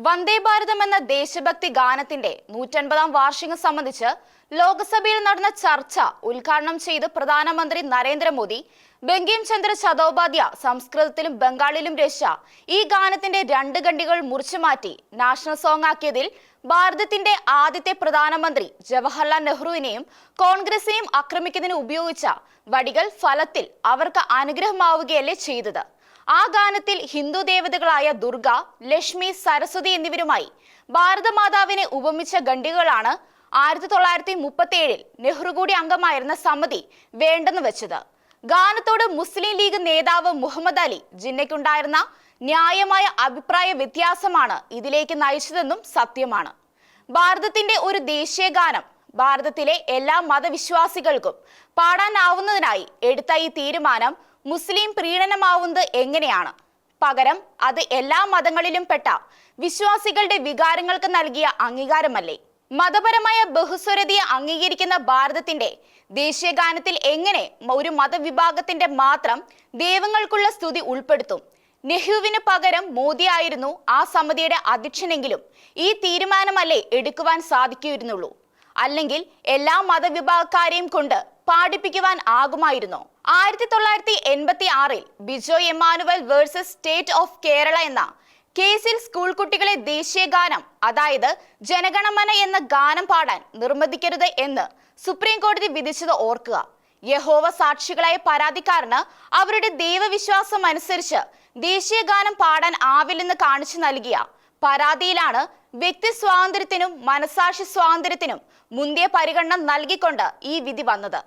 വന്ദേ ഭാരതം എന്ന ദേശഭക്തി ഗാനത്തിന്റെ 150-ാം വാർഷികം സംബന്ധിച്ച് ലോക്സഭയിൽ നടന്ന ചർച്ച ഉദ്ഘാടനം ചെയ്ത് പ്രധാനമന്ത്രി നരേന്ദ്രമോദി ബങ്കിം ചന്ദ്ര ചതോപാധ്യായ സംസ്കൃതത്തിലും ബംഗാളിലും രചിച്ച ഈ ഗാനത്തിന്റെ 2 ഖണ്ഡികൾ മുറിച്ചുമാറ്റി നാഷണൽ സോങ് ആക്കിയതിൽ ഭാരതത്തിന്റെ ആദ്യത്തെ പ്രധാനമന്ത്രി ജവഹർലാൽ നെഹ്റുവിനെയും കോൺഗ്രസിനെയും ആക്രമിക്കുന്നതിന് ഉപയോഗിച്ച വടികൾ ഫലത്തിൽ അവർക്ക് അനുഗ്രഹമാവുകയല്ലേ ചെയ്തത്. ആ ഗാനത്തിൽ ഹിന്ദു ദേവതകളായ ദുർഗ, ലക്ഷ്മി, സരസ്വതി എന്നിവരുമായി ഭാരതമാതാവിനെ ഉപമിച്ച ഖണ്ഡികളാണ് 1937-ൽ നെഹ്റു കൂടി അംഗമായിരുന്ന സമിതി വേണ്ടെന്ന് വെച്ചത്. ഗാനത്തോട് മുസ്ലിം ലീഗ് നേതാവ് മുഹമ്മദ് അലി ജിന്നയ്ക്കുണ്ടായിരുന്ന ന്യായമായ അഭിപ്രായ വ്യത്യാസമാണ് ഇതിലേക്ക് നയിച്ചതെന്നും സത്യമാണ്. ഭാരതത്തിന്റെ ഒരു ദേശീയ ഗാനം ഭാരതത്തിലെ എല്ലാ മതവിശ്വാസികൾക്കും പാടാനാവുന്നതിനായി എടുത്ത ഈ തീരുമാനം മുസ്ലിം പ്രീണനമാവുന്നത് എങ്ങനെയാണ്? പകരം അത് എല്ലാ മതങ്ങളിലും പെട്ട വിശ്വാസികളുടെ വികാരങ്ങൾക്ക് നൽകിയ അംഗീകാരമല്ലേ? മതപരമായ ബഹുസ്വരതയെ അംഗീകരിക്കുന്ന ഭാരതത്തിന്റെ ദേശീയ ഗാനത്തിൽ എങ്ങനെ ഒരു മതവിഭാഗത്തിന്റെ മാത്രം ദൈവങ്ങൾക്കുള്ള സ്തുതി ഉൾപ്പെടുത്തും? നെഹ്റുവിന് പകരം മോദി ആയിരുന്നു ആ സമിതിയുടെ അധ്യക്ഷനെങ്കിലും ഈ തീരുമാനമല്ലേ എടുക്കുവാൻ സാധിക്കുമായിരുന്നുള്ളൂ? അല്ലെങ്കിൽ എല്ലാ മതവിഭാഗക്കാരെയും കൊണ്ട് പാടിപ്പിക്കുവാൻ ആകുമായിരുന്നോ? 1986-ൽ Bijoe Emmanuel versus state of Kerala എന്ന കേസിൽ സ്കൂൾ കുട്ടികളെ ദേശീയ ഗാനം, അതായത് ജനഗണമന എന്ന ഗാനം പാടാൻ നിർബന്ധിക്കരുത് എന്ന് സുപ്രീം കോടതി വിധിച്ചത് ഓർക്കുക. യഹോവ സാക്ഷികളായ പരാതിക്കാരന് അവരുടെ ദൈവവിശ്വാസം അനുസരിച്ച് ദേശീയ ഗാനം പാടാൻ ആവില്ലെന്ന് കാണിച്ചു നൽകിയ പരാതിയിലാണ് വ്യക്തി സ്വാതന്ത്ര്യത്തിനും മനസാക്ഷി സ്വാതന്ത്ര്യത്തിനും മുന്തിയ പരിഗണന നൽകിക്കൊണ്ട് ഈ വിധി വന്നത്.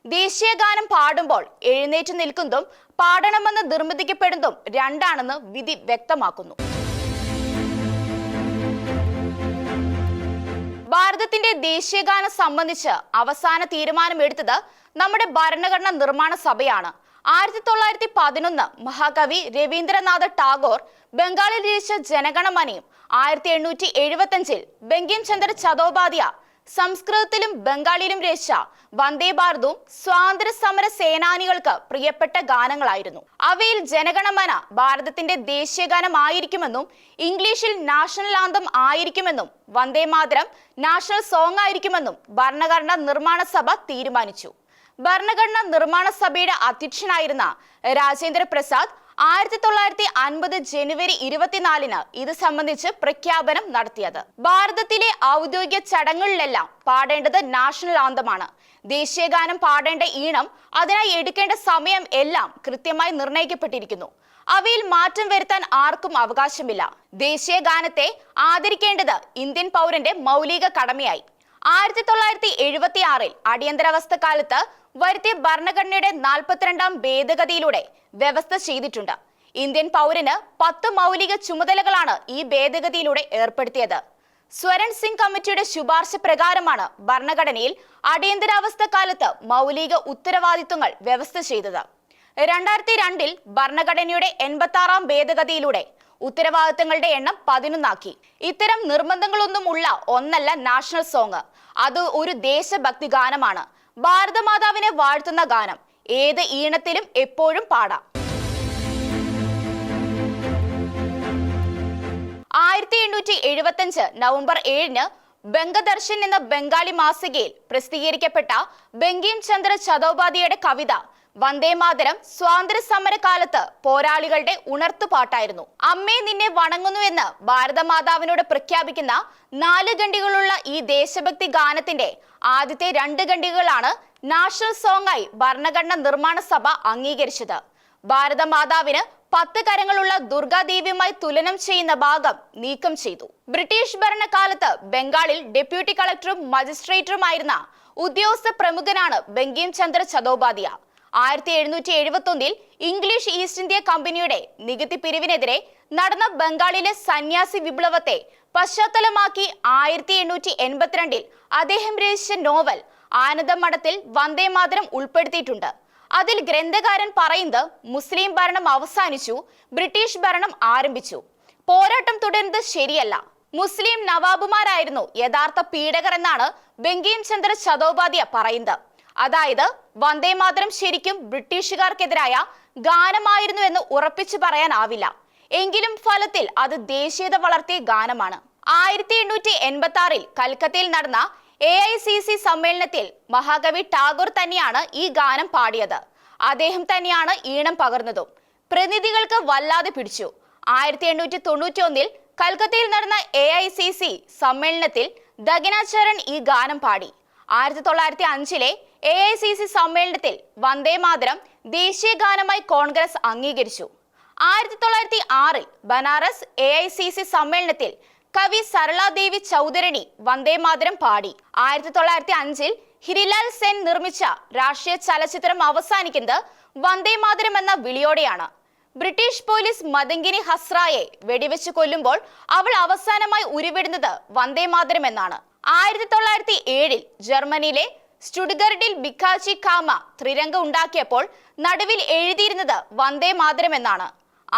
ദേശീയ ഗാനം പാടുമ്പോൾ എഴുന്നേറ്റ് നിൽക്കുന്നതും പാടണമെന്ന് നിർബന്ധിക്കപ്പെടുന്നതും രണ്ടാണെന്ന് വിധി വ്യക്തമാക്കുന്നു. ഭാരതത്തിന്റെ ദേശീയ ഗാനം സംബന്ധിച്ച് അവസാന തീരുമാനമെടുത്തത് നമ്മുടെ ഭരണഘടനാ നിർമ്മാണ സഭയാണ്. 1911 മഹാകവി രവീന്ദ്രനാഥ ടാഗോർ ബംഗാളിൽ രചിച്ച ജനഗണമനയും 1875-ൽ ബങ്കിം ചന്ദ്ര ചതോപാധ്യായ സംസ്കൃതത്തിലും ബംഗാളിലും രചിച്ച വന്ദേ ഭാരതവും സ്വാതന്ത്ര്യ സമര സേനാനികൾക്ക് പ്രിയപ്പെട്ട ഗാനങ്ങളായിരുന്നു. അവയിൽ ജനഗണമന ഭാരതത്തിന്റെ ദേശീയ ഗാനമായിരിക്കുമെന്നും ഇംഗ്ലീഷിൽ നാഷണൽ ആന്തം ആയിരിക്കുമെന്നും വന്ദേ മാതരം നാഷണൽ സോങ് ആയിരിക്കുമെന്നും ഭരണഘടനാ നിർമ്മാണ സഭ തീരുമാനിച്ചു. ഭരണഘടനാ നിർമ്മാണ സഭയുടെ അധ്യക്ഷനായിരുന്ന രാജേന്ദ്ര പ്രസാദ് 1950 ജനുവരി 24-ന് ഇത് സംബന്ധിച്ച് പ്രഖ്യാപനം നടത്തിയത്. ഭാരതത്തിലെ ഔദ്യോഗിക ചടങ്ങുകളിലെല്ലാം പാടേണ്ടത് നാഷണൽ ആന്തമാണ്. ദേശീയ ഗാനം പാടേണ്ട ഈണം, അതിനായി എടുക്കേണ്ട സമയം എല്ലാം കൃത്യമായി നിർണയിക്കപ്പെട്ടിരിക്കുന്നു. അവയിൽ മാറ്റം വരുത്താൻ ആർക്കും അവകാശമില്ല. ദേശീയ ഗാനത്തെ ആദരിക്കേണ്ടത് ഇന്ത്യൻ പൗരന്റെ മൗലിക കടമയായി 1976-ൽ അടിയന്തരാവസ്ഥ കാലത്ത് വരുത്തിയ ഭരണഘടനയുടെ 42-ാം ഭേദഗതിയിലൂടെ വ്യവസ്ഥ ചെയ്തിട്ടുണ്ട്. ഇന്ത്യൻ പൗരന് 10 മൗലിക ചുമതലകളാണ് ഈ ഭേദഗതിയിലൂടെ ഏർപ്പെടുത്തിയത്. സ്വരൺ സിംഗ് കമ്മിറ്റിയുടെ ശുപാർശ പ്രകാരമാണ് ഭരണഘടനയിൽ അടിയന്തരാവസ്ഥ കാലത്ത് മൗലിക ഉത്തരവാദിത്വങ്ങൾ വ്യവസ്ഥ ചെയ്തത്. 2002-ൽ ഭരണഘടനയുടെ 86-ാം ഭേദഗതിയിലൂടെ ഉത്തരവാദിത്തങ്ങളുടെ എണ്ണം 11 ആക്കി. ഇത്തരം നിർബന്ധങ്ങളൊന്നും ഉള്ള ഒന്നല്ല നാഷണൽ സോങ്. അത് ഒരു ദേശഭക്തി ഗാനമാണ്. ഭാരതമാതാവിനെ വാഴ്ത്തുന്ന ഗാനം. ഏത് ഈണത്തിലും എപ്പോഴും പാടാം. 1875 നവംബർ 7-ന് ബംഗദർശൻ എന്ന ബംഗാളി മാസികയിൽ പ്രസിദ്ധീകരിക്കപ്പെട്ട ബങ്കിം ചന്ദ്ര ചതോപാധ്യായയുടെ കവിത വന്ദേ മാതരം സ്വാതന്ത്ര്യ സമര കാലത്ത് പോരാളികളുടെ ഉണർത്തുപാട്ടായിരുന്നു. അമ്മേ നിന്നെ വണങ്ങുന്നുവെന്ന് ഭാരതമാതാവിനോട് പ്രഖ്യാപിക്കുന്ന 4 ഖണ്ഡികളുള്ള ഈ ദേശഭക്തി ഗാനത്തിന്റെ ആദ്യത്തെ 2 ഖണ്ഡികളാണ് നാഷണൽ സോങ് ആയി ഭരണഘടനാ നിർമ്മാണ സഭ അംഗീകരിച്ചത്. ഭാരതമാതാവിന് 10 കരങ്ങളുള്ള ദുർഗാദേവിയുമായി തുലനം ചെയ്യുന്ന ഭാഗം നീക്കം ചെയ്തു. ബ്രിട്ടീഷ് ഭരണകാലത്ത് ബംഗാളിൽ ഡെപ്യൂട്ടി കളക്ടറും മജിസ്ട്രേറ്ററുമായിരുന്ന ഉദ്യോഗസ്ഥ പ്രമുഖനാണ് ബങ്കിം ചന്ദ്ര ചതോപാധ്യായ. 1771-ൽ ഇംഗ്ലീഷ് ഈസ്റ്റ് ഇന്ത്യ കമ്പനിയുടെ നികുതി പിരിവിനെതിരെ നടന്ന ബംഗാളിലെ സന്യാസി വിപ്ലവത്തെ പശ്ചാത്തലമാക്കി 1882-ൽ അദ്ദേഹം രചിച്ച നോവൽ ആനന്ദമഠത്തിൽ വന്ദേ മാതരം ഉൾപ്പെടുത്തിയിട്ടുണ്ട്. അതിൽ ഗ്രന്ഥകാരൻ പറയുന്നത് മുസ്ലിം ഭരണം അവസാനിച്ചു, ബ്രിട്ടീഷ് ഭരണം ആരംഭിച്ചു. പോരാട്ടം തുടരുന്നത് ശരിയല്ല. മുസ്ലിം നവാബുമാരായിരുന്നു യഥാർത്ഥ പീഡകർ എന്നാണ് ബങ്കിം ചന്ദ്ര ചതോപാധ്യായ പറയുന്നത്. അതായത് വന്ദേ മാതരം ശരിക്കും ബ്രിട്ടീഷുകാർക്കെതിരായ ഗാനമായിരുന്നു എന്ന് ഉറപ്പിച്ചു പറയാനാവില്ല. എങ്കിലും ഫലത്തിൽ അത് ദേശീയത വളർത്തിയ ഗാനമാണ്. 1886 കൽക്കത്തയിൽ നടന്ന AICC സമ്മേളനത്തിൽ മഹാകവി ടാഗോർ തന്നെയാണ് ഈ ഗാനം പാടിയത്. അദ്ദേഹം തന്നെയാണ് ഈണം പകർന്നതും. പ്രതിനിധികൾക്ക് വല്ലാതെ പിടിച്ചു. 1891 കൽക്കത്തയിൽ നടന്ന AICC സമ്മേളനത്തിൽ ദഗനാചരൺ ഈ ഗാനം പാടി. 1905 AICC സമ്മേളനത്തിൽ വന്ദേ മാതരം ദേശീയ ഗാനമായി കോൺഗ്രസ് അംഗീകരിച്ചു. 1906 ബനാറസ് AICC സമ്മേളനത്തിൽ കവി സരളാദേവി ചൗധരണി വന്ദേ മാതരം പാടി. 1905 ഹിരിലാൽ സെൻ നിർമ്മിച്ച രാഷ്ട്രീയ ചലച്ചിത്രം അവസാനിക്കുന്നത് വന്ദേ മാതരം എന്ന വിളിയോടെയാണ്. ബ്രിട്ടീഷ് പോലീസ് മദങ്കിനി ഹസ്രായെ വെടിവെച്ച് കൊല്ലുമ്പോൾ അവൾ അവസാനമായി ഉരുവിടുന്നത് വന്ദേ മാതരം എന്നാണ്. 1907 ജർമ്മനിയിലെ സ്റ്റുട്ട്ഗർട്ടിൽ ബിക്കാച്ചി കാമ ത്രിരംഗ ഉണ്ടാക്കിയപ്പോൾ നടുവിൽ എഴുതിയിരുന്നത് വന്ദേ മാതരം എന്നാണ്.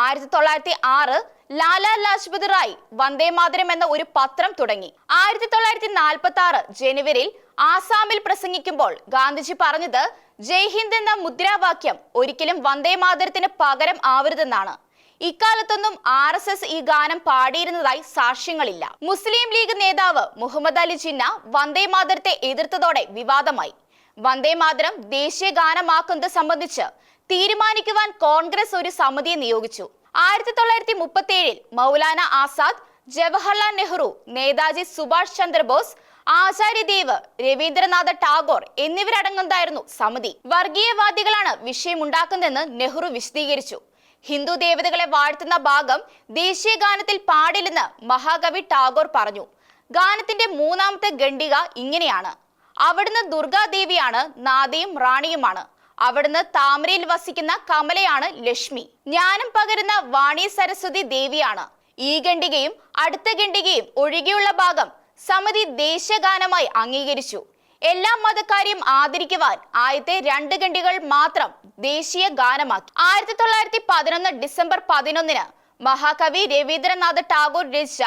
1906 ലാലാ ലാജ്പത് റായ് വന്ദേ മാതരം എന്ന ഒരു പത്രം തുടങ്ങി. 1946 ജനുവരിയിൽ ആസാമിൽ പ്രസംഗിക്കുമ്പോൾ ഗാന്ധിജി പറഞ്ഞത് ജയ് ഹിന്ദ് എന്ന മുദ്രാവാക്യം ഒരിക്കലും വന്ദേ മാതരത്തിന് പകരം ആവരുതെന്നാണ്. ഇക്കാലത്തൊന്നും RSS ഈ ഗാനം പാടിയിരുന്നതായി സാക്ഷ്യങ്ങളില്ല. മുസ്ലിം ലീഗ് നേതാവ് മുഹമ്മദ് അലി ജിന്ന വന്ദേ മാതരത്തെ എതിർത്തതോടെ വിവാദമായി. വന്ദേ മാതരം ദേശീയ ഗാനമാക്കുന്നത് സംബന്ധിച്ച് തീരുമാനിക്കുവാൻ കോൺഗ്രസ് ഒരു സമിതിയെ നിയോഗിച്ചു. 1937 മൗലാന ആസാദ്, ജവഹർലാൽ നെഹ്റു, നേതാജി സുഭാഷ് ചന്ദ്രബോസ്, ആചാര്യദേവ്, രവീന്ദ്രനാഥ ടാഗോർ എന്നിവരടങ്ങുന്നതായിരുന്നു സമിതി. വർഗീയവാദികളാണ് വിഷയമുണ്ടാക്കുന്നതെന്ന് നെഹ്റു വിശദീകരിച്ചു. ഹിന്ദു ദേവതകളെ വാഴ്ത്തുന്ന ഭാഗം ദേശീയ ഗാനത്തിൽ പാടില്ലെന്ന് മഹാകവി ടാഗോർ പറഞ്ഞു. ഗാനത്തിന്റെ മൂന്നാമത്തെ ഖണ്ഡിക ഇങ്ങനെയാണ്: അവിടുന്ന് ദുർഗാദേവിയാണ്, നാദിയും റാണിയുമാണ്. അവിടുന്ന് താമരയിൽ വസിക്കുന്ന കമലയാണ് ലക്ഷ്മി. ജ്ഞാനം പകരുന്ന വാണി സരസ്വതി ദേവിയാണ്. ഈ ഖണ്ഡികയും അടുത്ത ഖണ്ഡികയും ഒഴികെയുള്ള ഭാഗം സമിതി ദേശീയഗാനമായി അംഗീകരിച്ചു. എല്ലാ മതക്കാരെയും ആദരിക്കുവാൻ ആദ്യത്തെ 2 ഖണ്ഡികൾ മാത്രം ദേശീയ ഗാനമാക്കി. 1911 ഡിസംബർ 11 മഹാകവി രവീന്ദ്രനാഥ ടാഗോർ രചിച്ച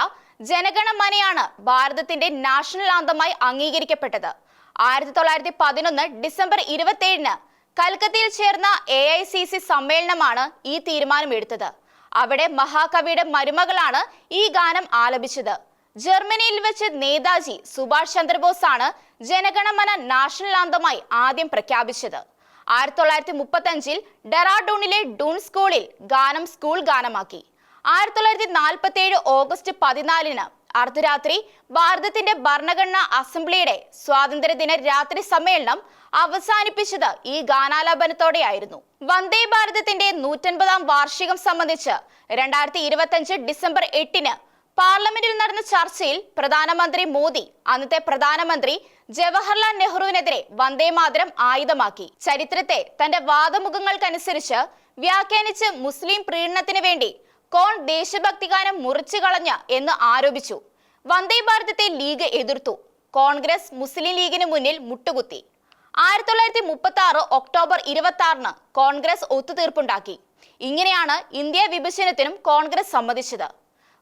ജനഗണമനയാണ് ഭാരതത്തിന്റെ നാഷണൽ ആന്തമായി അംഗീകരിക്കപ്പെട്ടത്. 1911 ഡിസംബർ 27 കൽക്കത്തയിൽ ചേർന്ന AICC സമ്മേളനമാണ് ഈ തീരുമാനം എടുത്തത്. അവിടെ മഹാകവിയുടെ മരുമകളാണ് ഈ ഗാനം ആലപിച്ചത്. ജർമ്മനിയിൽ വെച്ച് നേതാജി സുഭാഷ് ചന്ദ്രബോസ് ആണ് ജനഗണമന നാഷണൽ ആന്തമായി ആദ്യം പ്രഖ്യാപിച്ചത്. 1935 ഡെറാഡൂണിലെ ഡൂൺ സ്കൂളിൽ ഗാനം സ്കൂൾ ഗാനമാക്കി. 1947 ഓഗസ്റ്റ് 14 അർദ്ധരാത്രി ഭാരതത്തിന്റെ ഭരണഘടനാ അസംബ്ലിയുടെ സ്വാതന്ത്ര്യദിന രാത്രി സമ്മേളനം അവസാനിപ്പിച്ചത് ഈ ഗാനാലാപനത്തോടെയായിരുന്നു. വന്ദേ ഭാരതത്തിന്റെ 150ാം വാർഷികം സംബന്ധിച്ച് 2025 ഡിസംബർ 8 പാർലമെന്റിൽ നടന്ന ചർച്ചയിൽ പ്രധാനമന്ത്രി മോദി അന്നത്തെ പ്രധാനമന്ത്രി ജവഹർലാൽ നെഹ്റുവിനെതിരെ വന്ദേ മാതരം ആയുധമാക്കി. ചരിത്രത്തെ തന്റെ വാദമുഖങ്ങൾക്കനുസരിച്ച് വ്യാഖ്യാനിച്ച് മുസ്ലിം പ്രീണനത്തിന് വേണ്ടി കോൺ ദേശഭക്തി ഗാനം മുറിച്ചു കളഞ്ഞ് എന്ന് ആരോപിച്ചു. വന്ദേ ഭാരതത്തെ ലീഗ് എതിർത്തു. കോൺഗ്രസ് മുസ്ലിം ലീഗിന് മുന്നിൽ മുട്ടുകുത്തി. 1936 ഒക്ടോബർ 26 കോൺഗ്രസ് ഒത്തുതീർപ്പുണ്ടാക്കി. ഇങ്ങനെയാണ് ഇന്ത്യ വിഭജനത്തിനും കോൺഗ്രസ് സമ്മതിച്ചത്.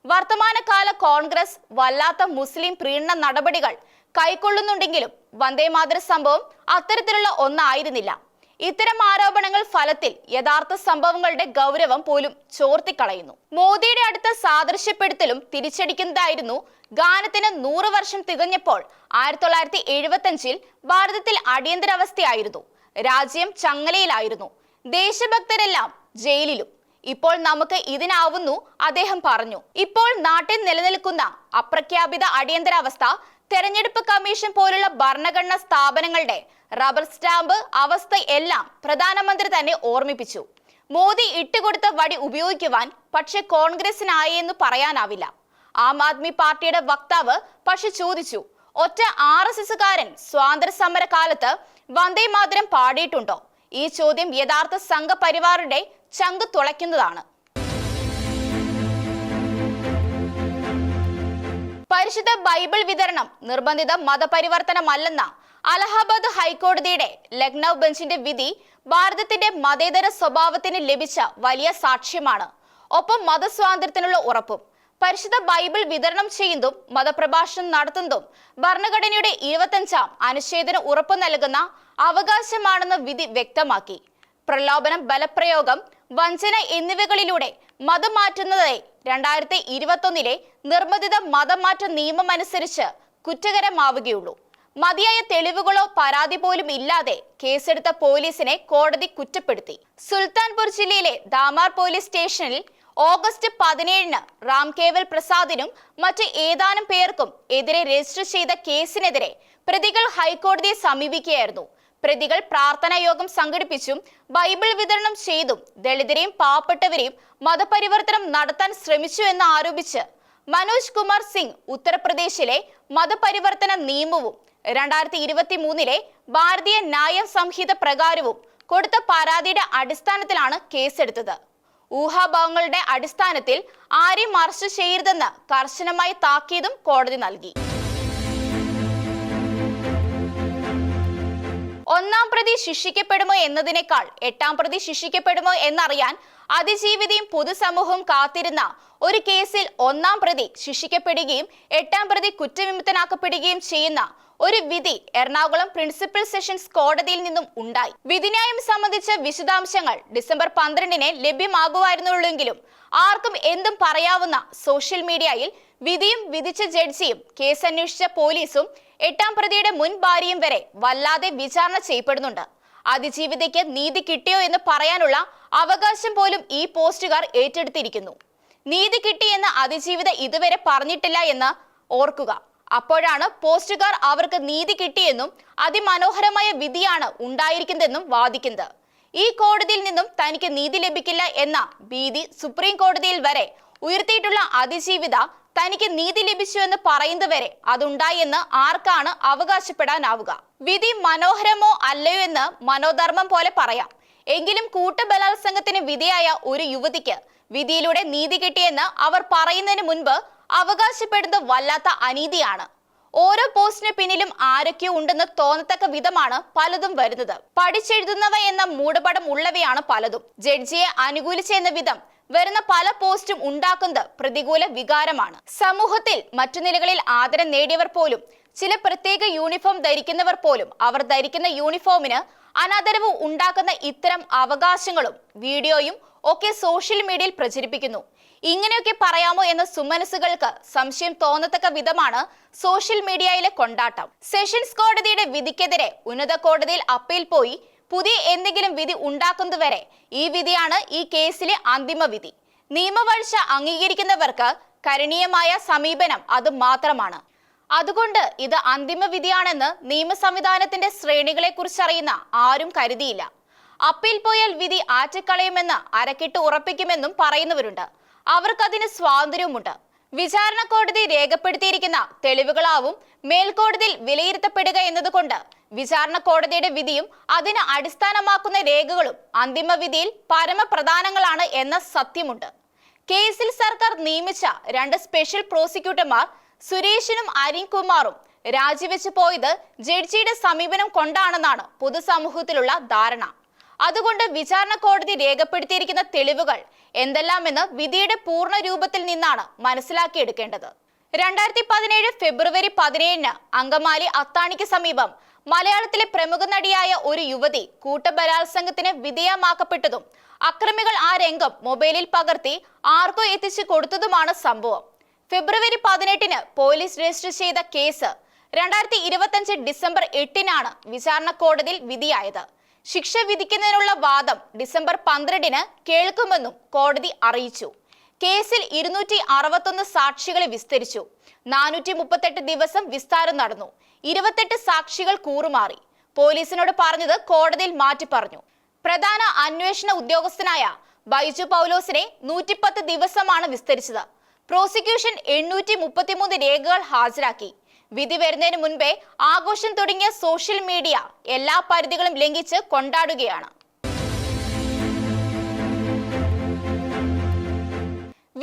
വർത്തമാനകാല കോൺഗ്രസ് വല്ലാത്ത മുസ്ലിം പ്രീണന നടപടികൾ കൈക്കൊള്ളുന്നുണ്ടെങ്കിലും വന്ദേ മാതര സംഭവം അത്തരത്തിലുള്ള ഒന്നായിരുന്നില്ല. ഇത്തരം ആരോപണങ്ങൾ ഫലത്തിൽ യഥാർത്ഥ സംഭവങ്ങളുടെ ഗൗരവം പോലും ചോർത്തിക്കളയുന്നു. മോദിയുടെ അടുത്ത സാദൃശ്യപ്പെടുത്തലും തിരിച്ചടിക്കുന്നതായിരുന്നു. ഗാനത്തിന് 100 വർഷം തികഞ്ഞപ്പോൾ 1975 ഭാരതത്തിൽ അടിയന്തരാവസ്ഥയായിരുന്നു. രാജ്യം ചങ്ങലയിലായിരുന്നു. ദേശഭക്തരെല്ലാം ജയിലിലും. ഇപ്പോൾ നമുക്ക് ഇതിനാവുന്നു, അദ്ദേഹം പറഞ്ഞു. ഇപ്പോൾ നാട്ടിൽ നിലനിൽക്കുന്ന അപ്രഖ്യാപിത അടിയന്തരാവസ്ഥ തെരഞ്ഞെടുപ്പ് കമ്മീഷൻ പോലുള്ള ഭരണഘടനാ സ്ഥാപനങ്ങളുടെ റബ്ബർ സ്റ്റാമ്പ് അവസ്ഥ എല്ലാം പ്രധാനമന്ത്രി തന്നെ ഓർമ്മിപ്പിച്ചു. മോദി ഇട്ടുകൊടുത്ത വടി ഉപയോഗിക്കുവാൻ പക്ഷെ കോൺഗ്രസിനായെന്ന് പറയാനാവില്ല. ആം ആദ്മി പാർട്ടിയുടെ വക്താവ് പക്ഷെ ചോദിച്ചു, ഒറ്റ RSSകാരൻ സ്വാതന്ത്ര്യ സമര കാലത്ത് വന്ദേ മാതരം പാടിയിട്ടുണ്ടോ? ഈ ചോദ്യം യഥാർത്ഥ സംഘപരിവാറുടെ ചങ്ക് തുളയ്ക്കുന്നതാണ്. പരിശുദ്ധ ബൈബിൾ വിതരണം നിർബന്ധിത മതപരിവർത്തനമല്ലെന്ന അലഹബാദ് ഹൈക്കോടതിയുടെ ലക്നൗ ബെഞ്ചിന്റെ വിധി ഭാരതത്തിന്റെ മതേതര സ്വഭാവത്തിന് ലഭിച്ച വലിയ സാക്ഷ്യമാണ്. ഒപ്പം മതസ്വാതന്ത്ര്യത്തിനുള്ള ഉറപ്പും. പരിശുദ്ധ ബൈബിൾ വിതരണം ചെയ്യുന്നതും മതപ്രഭാഷണം നടത്തുന്നതും ഭരണഘടനയുടെ 25ാം അനുച്ഛേദത്തിന് ഉറപ്പു നൽകുന്ന അവകാശമാണെന്ന് വിധി വ്യക്തമാക്കി. പ്രലോഭനം, ബലപ്രയോഗം, വഞ്ചന എന്നിവകളിലൂടെ മതം മാറ്റുന്നതായി 2021 നിർബന്ധിത മതമാറ്റ നിയമം അനുസരിച്ച് കുറ്റകരമാവുകയുള്ളൂ. മതിയായ തെളിവുകളോ പരാതി പോലും ഇല്ലാതെ കേസെടുത്ത പോലീസിനെ കോടതി കുറ്റപ്പെടുത്തി. സുൽത്താൻപൂർ ജില്ലയിലെ ദാമാർ പോലീസ് സ്റ്റേഷനിൽ ഓഗസ്റ്റ് 17 റാം കേവൽ പ്രസാദിനും മറ്റ് ഏതാനും പേർക്കും എതിരെ രജിസ്റ്റർ ചെയ്ത കേസിനെതിരെ പ്രതികൾ ഹൈക്കോടതിയെ സമീപിക്കുകയായിരുന്നു. പ്രതികൾ പ്രാർത്ഥനാ യോഗം സംഘടിപ്പിച്ചും ബൈബിൾ വിതരണം ചെയ്തും ദളിതരെയും പാവപ്പെട്ടവരെയും മതപരിവർത്തനം നടത്താൻ ശ്രമിച്ചു എന്ന് ആരോപിച്ച് മനോജ് കുമാർ സിംഗ് ഉത്തർപ്രദേശിലെ മതപരിവർത്തന നിയമവും 2023 ഭാരതീയ ന്യായ സംഹിത പ്രകാരവും കൊടുത്ത പരാതിയുടെ അടിസ്ഥാനത്തിലാണ് കേസെടുത്തത്. ഊഹാഭാവങ്ങളുടെ അടിസ്ഥാനത്തിൽ ആരെയും അറസ്റ്റ് ചെയ്യരുതെന്ന് കർശനമായി താക്കീതും കോടതി നൽകി. ഒന്നാം പ്രതി ശിക്ഷിക്കപ്പെടുമോ എന്നതിനേക്കാൾ എട്ടാം പ്രതി ശിക്ഷിക്കപ്പെടുമോ എന്നറിയാൻ അതിജീവിതയും പൊതുസമൂഹവും കാത്തിരുന്ന ഒരു കേസിൽ ഒന്നാം പ്രതി ശിക്ഷിക്കപ്പെടുകയും എട്ടാം പ്രതി കുറ്റവിമുക്തനാക്കപ്പെടുകയും ചെയ്യുന്ന ഒരു വിധി എറണാകുളം പ്രിൻസിപ്പൽ സെഷൻസ് കോടതിയിൽ നിന്നും ഉണ്ടായി. വിധിന്യായം സംബന്ധിച്ച വിശദാംശങ്ങൾ ഡിസംബർ 12 ലഭ്യമാകുമായിരുന്നുള്ളെങ്കിലും ആർക്കും എന്തും പറയാവുന്ന സോഷ്യൽ മീഡിയയിൽ വിധിയും വിധിച്ച ജഡ്ജിയും കേസ് അന്വേഷിച്ച പോലീസും എട്ടാം പ്രതിയുടെ മുൻ ഭാര്യയും വരെ വല്ലാതെ വിചാരണ ചെയ്യപ്പെടുന്നുണ്ട്. അതിജീവിതയ്ക്ക് നീതി കിട്ടിയോ എന്ന് പറയാനുള്ള അവകാശം പോലും ഈ പോസ്റ്റുകാർ ഏറ്റെടുത്തിരിക്കുന്നു. നീതി കിട്ടിയെന്ന് അതിജീവിത ഇതുവരെ പറഞ്ഞിട്ടില്ല എന്ന് ഓർക്കുക. അപ്പോഴാണ് പോസ്റ്റുകാർ അവർക്ക് നീതി കിട്ടിയെന്നും അതിമനോഹരമായ വിധിയാണ് ഉണ്ടായിരിക്കുന്നതെന്നും വാദിക്കുന്നത്. ഈ കോടതിയിൽ നിന്നും തനിക്ക് നീതി ലഭിക്കില്ല എന്ന ഭീതി സുപ്രീം കോടതിയിൽ വരെ ഉയർത്തിയിട്ടുള്ള അതിജീവിത തനിക്ക് നീതി ലഭിച്ചു എന്ന് പറയുന്നതുവരെ അതുണ്ടായി എന്ന് ആർക്കാണ് അവകാശപ്പെടാനാവുക? വിധി മനോഹരമോ അല്ലയോ എന്ന് മനോധർമ്മം പോലെ പറയാം. എങ്കിലും കൂട്ടബലാത്സംഗത്തിന് വിധേയായ ഒരു യുവതിക്ക് വിധിയിലൂടെ നീതി കിട്ടിയെന്ന് അവർ പറയുന്നതിന് മുൻപ് അവകാശപ്പെടുന്നത് വല്ലാത്ത അനീതിയാണ്. ഓരോ പോസ്റ്റിന് പിന്നിലും ആരൊക്കെയോ ഉണ്ടെന്ന് തോന്നത്തക്ക വിധമാണ് പലതും വരുന്നത്. പഠിച്ചെഴുതുന്നവ എന്ന മൂടപടം ഉള്ളവയാണ് പലതും. ജഡ്ജിയെ അനുകൂലിച്ചെന്ന വിധം വരുന്ന പല പോസ്റ്റും ഉണ്ടാക്കുന്നത് പ്രതികൂല വികാരമാണ്. സമൂഹത്തിൽ മറ്റു നിലകളിൽ ആദരം നേടിയവർ പോലും, ചില പ്രത്യേക യൂണിഫോം ധരിക്കുന്നവർ പോലും അവർ ധരിക്കുന്ന യൂണിഫോമിന് അനാദരവ് ഉണ്ടാക്കുന്ന ഇത്തരം അവകാശങ്ങളും വീഡിയോയും ഒക്കെ സോഷ്യൽ മീഡിയയിൽ പ്രചരിപ്പിക്കുന്നു. ഇങ്ങനെയൊക്കെ പറയാമോ എന്ന സുമനസ്സുകൾക്ക് സംശയം തോന്നത്തക്ക വിധമാണ് സോഷ്യൽ മീഡിയയിലെ കൊണ്ടാട്ടം. സെഷൻസ് കോടതിയുടെ വിധിക്കെതിരെ ഉന്നത കോടതിയിൽ അപ്പീൽ പോയി പുതിയ എന്തെങ്കിലും വിധി ഉണ്ടാക്കുന്നതുവരെ ഈ വിധിയാണ് ഈ കേസിലെ അന്തിമ വിധി. നിയമവാഴ്ച അംഗീകരിക്കുന്നവർക്ക് കരണീയമായ സമീപനം അത് മാത്രമാണ്. അതുകൊണ്ട് ഇത് അന്തിമ വിധിയാണെന്ന് നിയമ സംവിധാനത്തിന്റെ ശ്രേണികളെ കുറിച്ചറിയുന്ന ആരും കരുതിയില്ല. അപ്പീൽ പോയാൽ വിധി ആറ്റിക്കളയുമെന്ന് അരക്കിട്ട് ഉറപ്പിക്കുമെന്നും പറയുന്നവരുണ്ട്. അവർക്കതിന് സ്വാതന്ത്ര്യവുമുണ്ട്. വിചാരണ കോടതി രേഖപ്പെടുത്തിയിരിക്കുന്ന തെളിവുകളാവും മേൽക്കോടതിയിൽ വിലയിരുത്തപ്പെടുക എന്നതുകൊണ്ട് വിചാരണ കോടതിയുടെ വിധിയും അതിന് അടിസ്ഥാനമാക്കുന്ന രേഖകളും അന്തിമ വിധിയിൽ പരമപ്രധാനങ്ങളാണ് എന്ന സത്യമുണ്ട്. കേസിൽ സർക്കാർ നിയമിച്ച 2 സ്പെഷ്യൽ പ്രോസിക്യൂട്ടർമാർ സുരേഷിനും അരുൺകുമാറും രാജിവെച്ചു പോയത് ജഡ്ജിയുടെ സമീപനം കൊണ്ടാണെന്നാണ് പൊതുസമൂഹത്തിലുള്ള ധാരണ. അതുകൊണ്ട് വിചാരണ കോടതി രേഖപ്പെടുത്തിയിരിക്കുന്ന തെളിവുകൾ എന്തെല്ലാമെന്ന് വിധിയുടെ പൂർണ്ണ രൂപത്തിൽ നിന്നാണ് മനസ്സിലാക്കിയെടുക്കേണ്ടത്. 2017 ഫെബ്രുവരി 17 അങ്കമാലി അത്താണിക്ക് സമീപം മലയാളത്തിലെ പ്രമുഖ നടിയായ ഒരു യുവതി കൂട്ടബലാത്സംഗത്തിന് വിധേയമാക്കപ്പെട്ടതും അക്രമികൾ ആ രംഗം മൊബൈലിൽ പകർത്തി ആർക്കോ എത്തിച്ചു കൊടുത്തതുമാണ് സംഭവം. ഫെബ്രുവരി 18 പോലീസ് രജിസ്റ്റർ ചെയ്ത കേസ് 2025 ഡിസംബർ 8 വിചാരണ കോടതിയിൽ വിധിയായത്. ശിക്ഷ വിധിക്കുന്നതിനുള്ള വാദം ഡിസംബർ 12 കേൾക്കുമെന്നും കോടതി അറിയിച്ചു. കേസിൽ 261 സാക്ഷികളെ വിസ്തരിച്ചു. 438 ദിവസം വിസ്താരം നടന്നു. 28 സാക്ഷികൾ കൂറുമാറി. പോലീസിനോട് പറഞ്ഞത് കോടതിയിൽ മാറ്റി പറഞ്ഞു. പ്രധാന അന്വേഷണ ഉദ്യോഗസ്ഥനായ ബൈജു പൗലോസിനെ 110 ദിവസമാണ് വിസ്തരിച്ചത്. പ്രോസിക്യൂഷൻ 833 രേഖകൾ ഹാജരാക്കി. വിധി വരുന്നതിന് മുൻപേ ആഘോഷം തുടങ്ങിയ സോഷ്യൽ മീഡിയ എല്ലാ പരിധികളും ലംഘിച്ച് കൊണ്ടാടുകയാണ്.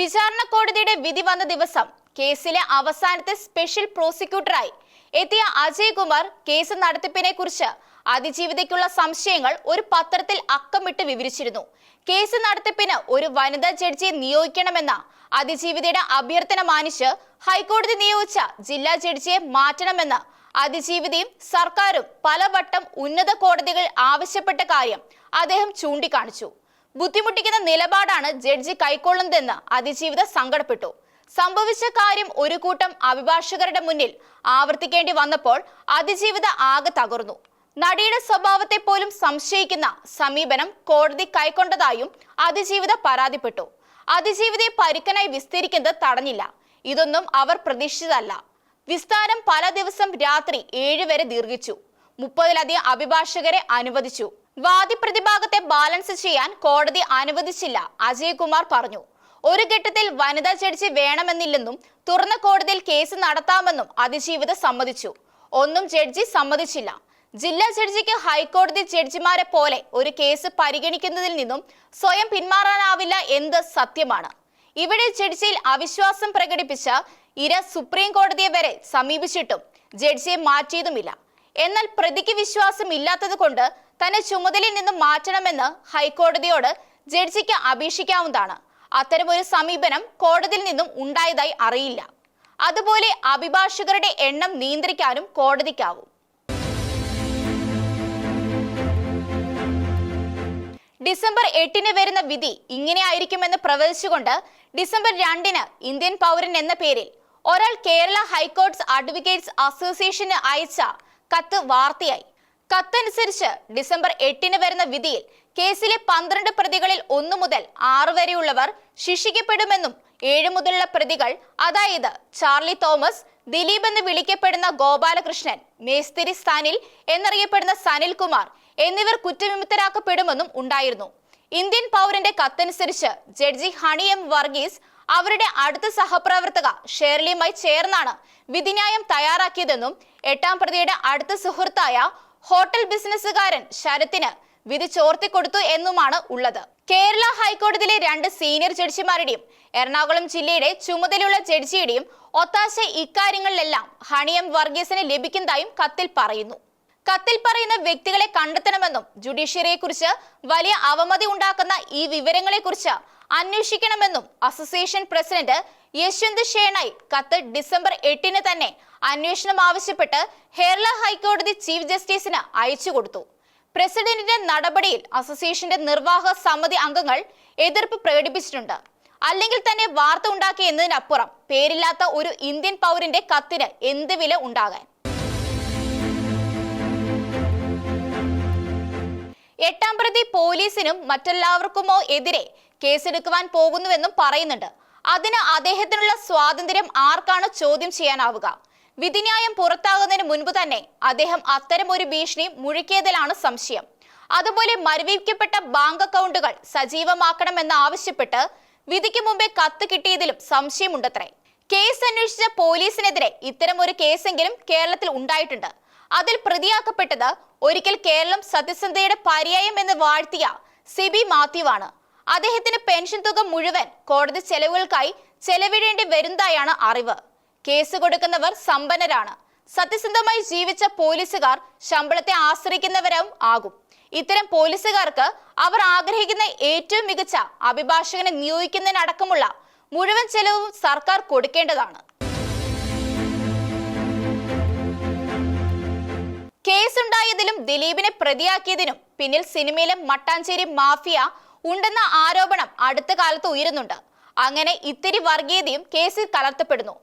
വിചാരണ കോടതിയുടെ വിധി വന്ന ദിവസം കേസിലെ അവസാനത്തെ സ്പെഷ്യൽ പ്രോസിക്യൂട്ടറായി എത്തിയ അജയ് കുമാർ കേസ് നടത്തിപ്പിനെ കുറിച്ച് അതിജീവിതയ്ക്കുള്ള സംശയങ്ങൾ ഒരു പത്രത്തിൽ അക്കമിട്ട് വിവരിച്ചിരുന്നു. കേസ് നടത്തിപ്പിന് ഒരു വനിതാ ജഡ്ജിയെ നിയോഗിക്കണമെന്ന അതിജീവിതയുടെ അഭ്യർത്ഥന മാനിച്ച് ഹൈക്കോടതി നിയോഗിച്ച ജില്ലാ ജഡ്ജിയെ മാറ്റണമെന്ന് അതിജീവിതയും സർക്കാരും പലവട്ടം ഉന്നത കോടതികൾ ആവശ്യപ്പെട്ട കാര്യം അദ്ദേഹം ചൂണ്ടിക്കാണിച്ചു. ബുദ്ധിമുട്ടിക്കുന്ന നിലപാടാണ് ജഡ്ജി കൈക്കൊള്ളുന്നതെന്ന് അതിജീവിത സങ്കടപ്പെട്ടു. സംഭവിച്ച കാര്യം ഒരു കൂട്ടം അഭിഭാഷകരുടെ മുന്നിൽ ആവർത്തിക്കേണ്ടി വന്നപ്പോൾ അതിജീവിത ആകെ തകർന്നു. നടിയുടെ സ്വഭാവത്തെ പോലും സംശയിക്കുന്ന സമീപനം കോടതി കൈക്കൊണ്ടതായും അതിജീവിത പരാതിപ്പെട്ടു. അതിജീവിതയെ പരുക്കനായി വിസ്തരിക്കുന്നത് തടഞ്ഞില്ല. ഇതൊന്നും അവർ പ്രതീക്ഷിച്ചതല്ല. വിസ്താരം പല ദിവസം രാത്രി 7 വരെ ദീർഘിച്ചു. 30-ലധികം അഭിഭാഷകരെ അനുവദിച്ചു. വാദിപ്രതിഭാഗത്തെ ബാലൻസ് ചെയ്യാൻ കോടതി അനുവദിച്ചില്ല. അജയ്കുമാർ പറഞ്ഞു. ഒരു ഘട്ടത്തിൽ വനിതാ ജഡ്ജി വേണമെന്നില്ലെന്നും തുറന്ന കോടതിയിൽ കേസ് നടത്താമെന്നും അതിജീവിത സമ്മതിച്ചു. ഒന്നും ജഡ്ജി സമ്മതിച്ചില്ല. ജില്ലാ ജഡ്ജിക്ക് ഹൈക്കോടതി ജഡ്ജിമാരെ പോലെ ഒരു കേസ് പരിഗണിക്കുന്നതിൽ നിന്നും സ്വയം പിന്മാറാനാവില്ല എന്നത് സത്യമാണ്. ഇവിടെ ജഡ്ജിയിൽ അവിശ്വാസം പ്രകടിപ്പിച്ച ഇര സുപ്രീം കോടതിയെ വരെ സമീപിച്ചിട്ടും ജഡ്ജിയെ മാറ്റിയതുമില്ല. എന്നാൽ പ്രതിക്ക് വിശ്വാസം ഇല്ലാത്തത് കൊണ്ട് തന്നെ ചുമതലയിൽ നിന്നും മാറ്റണമെന്ന് ഹൈക്കോടതിയോട് ജഡ്ജിക്ക് അപേക്ഷിക്കാവുന്നതാണ്. അത്തരമൊരു സമീപനം കോടതിയിൽ നിന്നും ഉണ്ടായതായി അറിയില്ല. അതുപോലെ അഭിഭാഷകരുടെ എണ്ണം നിയന്ത്രിക്കാനും കോടതിക്കാവും. ഡിസംബർ 8-ന് വരുന്ന വിധി ഇങ്ങനെയായിരിക്കുമെന്ന് പ്രവചിച്ചുകൊണ്ട് ഡിസംബർ 2-ന് ഇന്ത്യൻ പൗരൻ എന്ന പേരിൽ ഒരാൾ കേരള ഹൈക്കോർട്ട്സ് അഡ്വക്കേറ്റ്സ് അസോസിയേഷന് അയച്ച കത്ത് വാർത്തയായി. കത്തനുസരിച്ച് ഡിസംബർ 8-ന് വരുന്ന വിധിയിൽ കേസിലെ 12 പ്രതികളിൽ 1 മുതൽ 6 വരെയുള്ളവർ ശിക്ഷിക്കപ്പെടുമെന്നും 7 മുതലുള്ള പ്രതികൾ, അതായത് ചാർലി തോമസ്, ദിലീപ് എന്ന് വിളിക്കപ്പെടുന്ന ഗോപാലകൃഷ്ണൻ, മേസ്തിരി സനിൽ എന്നറിയപ്പെടുന്ന സനിൽകുമാർ എന്നിവർ കുറ്റവിമുക്തരാക്കപ്പെടുമെന്നും ഉണ്ടായിരുന്നു. ഇന്ത്യൻ പൗരന്റെ കത്തനുസരിച്ച് ജഡ്ജി ഹണി എം വർഗീസ് അവരുടെ അടുത്ത സഹപ്രവർത്തക ഷേർലിയുമായി ചേർന്നാണ് വിധിന്യായം തയ്യാറാക്കിയതെന്നും 8-ാം പ്രതിയുടെ അടുത്ത സുഹൃത്തായ ഹോട്ടൽ ബിസിനസ്സുകാരൻ ശരത്തിന് വിധി ചോർത്തിക്കൊടുത്തു എന്നുമാണ് ഉള്ളത്. കേരള ഹൈക്കോടതിയിലെ 2 സീനിയർ ജഡ്ജിമാരുടെയും എറണാകുളം ജില്ലയുടെ ചുമതലയുള്ള ജഡ്ജിയുടെയും ഒത്താശ ഇക്കാര്യങ്ങളിലെല്ലാം ഹണി എം വർഗീസിന് ലഭിക്കുന്നതായും കത്തിൽ പറയുന്നു. കത്തിൽ പറയുന്ന വ്യക്തികളെ കണ്ടെത്തണമെന്നും ജുഡീഷ്യറിയെ കുറിച്ച് വലിയ അവമതി ഉണ്ടാക്കുന്ന ഈ വിവരങ്ങളെ കുറിച്ച് അന്വേഷിക്കണമെന്നും അസോസിയേഷൻ പ്രസിഡന്റ് യശ്വന്ത് ഷേണായി കത്ത് ഡിസംബർ 8-ന് തന്നെ അന്വേഷണം ആവശ്യപ്പെട്ട് കേരള ഹൈക്കോടതി ചീഫ് ജസ്റ്റിസിന് അയച്ചു കൊടുത്തു. പ്രസിഡന്റിന്റെ നടപടിയിൽ അസോസിയേഷന്റെ നിർവാഹക സമിതി അംഗങ്ങൾ എതിർപ്പ് പ്രകടിപ്പിച്ചിട്ടുണ്ട്. അല്ലെങ്കിൽ തന്നെ വാർത്ത ഉണ്ടാക്കി എന്നതിനപ്പുറം പേരില്ലാത്ത ഒരു ഇന്ത്യൻ പൗരന്റെ കത്തിന് എന്ത് വില ഉണ്ടാകാൻ. 8-ാം പ്രതി പോലീസിനും മറ്റെല്ലാവർക്കുമോ എതിരെ കേസെടുക്കുവാൻ പോകുന്നുവെന്നും പറയുന്നുണ്ട്. അതിന് അദ്ദേഹത്തിനുള്ള സ്വാതന്ത്ര്യം ആർക്കാണ് ചോദ്യം ചെയ്യാനാവുക? വിധിന്യായം പുറത്താകുന്നതിന് മുൻപ് തന്നെ അദ്ദേഹം അത്തരമൊരു ഭീഷണി മുഴക്കിയതിലാണ് സംശയം. അതുപോലെ മരവിപ്പിക്കപ്പെട്ട ബാങ്ക് അക്കൗണ്ടുകൾ സജീവമാക്കണമെന്ന് ആവശ്യപ്പെട്ട് വിധിക്ക് മുമ്പേ കത്ത് കിട്ടിയതിലും സംശയമുണ്ടത്രേ. കേസ് അന്വേഷിച്ച പോലീസിനെതിരെ ഇത്തരമൊരു കേസെങ്കിലും കേരളത്തിൽ ഉണ്ടായിട്ടുണ്ട്. അതിൽ പ്രതിയാക്കപ്പെട്ടത് ഒരിക്കൽ കേരളം സത്യസന്ധതയുടെ പര്യായം എന്ന് വാഴ്ത്തിയ സിബി മാത്യുവാണ്. അദ്ദേഹത്തിന് പെൻഷൻ തുക മുഴുവൻ കോടതി ചെലവുകൾക്കായി ചെലവിടേണ്ടി വരുന്നതായാണ് അറിവ്. കേസ് കൊടുക്കുന്നവർ സമ്പന്നരാണ്. സത്യസന്ധമായി ജീവിച്ച പോലീസുകാർ ശമ്പളത്തെ ആശ്രയിക്കുന്നവരും ആകും. ഇത്തരം പോലീസുകാർക്ക് അവർ ആഗ്രഹിക്കുന്ന ഏറ്റവും മികച്ച അഭിഭാഷകനെ നിയോഗിക്കുന്നതിനടക്കമുള്ള മുഴുവൻ ചെലവും സർക്കാർ കൊടുക്കേണ്ടതാണ്. കേസുണ്ടായതിലും ദിലീപിനെ പ്രതിയാക്കിയതിനും പിന്നിൽ സിനിമയിലെ മട്ടാഞ്ചേരി മാഫിയ ഉണ്ടെന്ന ആരോപണം അടുത്ത കാലത്ത് ഉയരുന്നുണ്ട്. അങ്ങനെ ഇത്തിരി വർഗീയതയും കേസിൽ കലർത്തപ്പെടുന്നു.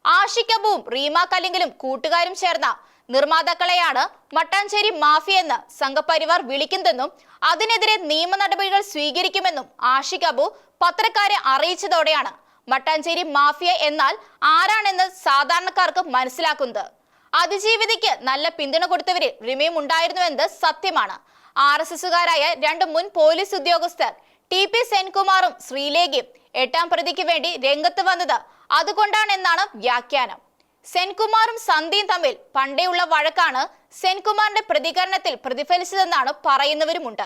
ആഷിക് അബുവും റീമ കലിംഗലും കൂട്ടുകാരും ചേർന്ന നിർമ്മാതാക്കളെയാണ് മട്ടാഞ്ചേരി മാഫിയ എന്ന് സംഘപരിവാർ വിളിക്കുന്നതെന്നും അതിനെതിരെ നിയമ നടപടികൾ സ്വീകരിക്കുമെന്നും ആഷിക് അബു പത്രക്കാരെ അറിയിച്ചതോടെയാണ് മട്ടാഞ്ചേരി മാഫിയ എന്നാൽ ആരാണെന്ന് സാധാരണക്കാർക്ക് മനസ്സിലാക്കുന്നത്. അതിജീവിതയ്ക്ക് നല്ല പിന്തുണ കൊടുത്തവരിൽ റിമയും ഉണ്ടായിരുന്നുവെന്നത് സത്യമാണ്. RSSകാരായ 2 മുൻ പോലീസ് ഉദ്യോഗസ്ഥർ TP സെൻകുമാറും ശ്രീലേഖയും 8-ാം പ്രതിക്ക് വേണ്ടി രംഗത്ത് വന്നത് അതുകൊണ്ടാണെന്നാണ് വ്യാഖ്യാനം. സെൻകുമാറും സന്ധ്യയും തമ്മിൽ പണ്ടേയുള്ള വഴക്കാണ് സെൻകുമാറിന്റെ പ്രതികരണത്തിൽ പ്രതിഫലിച്ചതെന്നാണ് പറയുന്നവരുമുണ്ട്.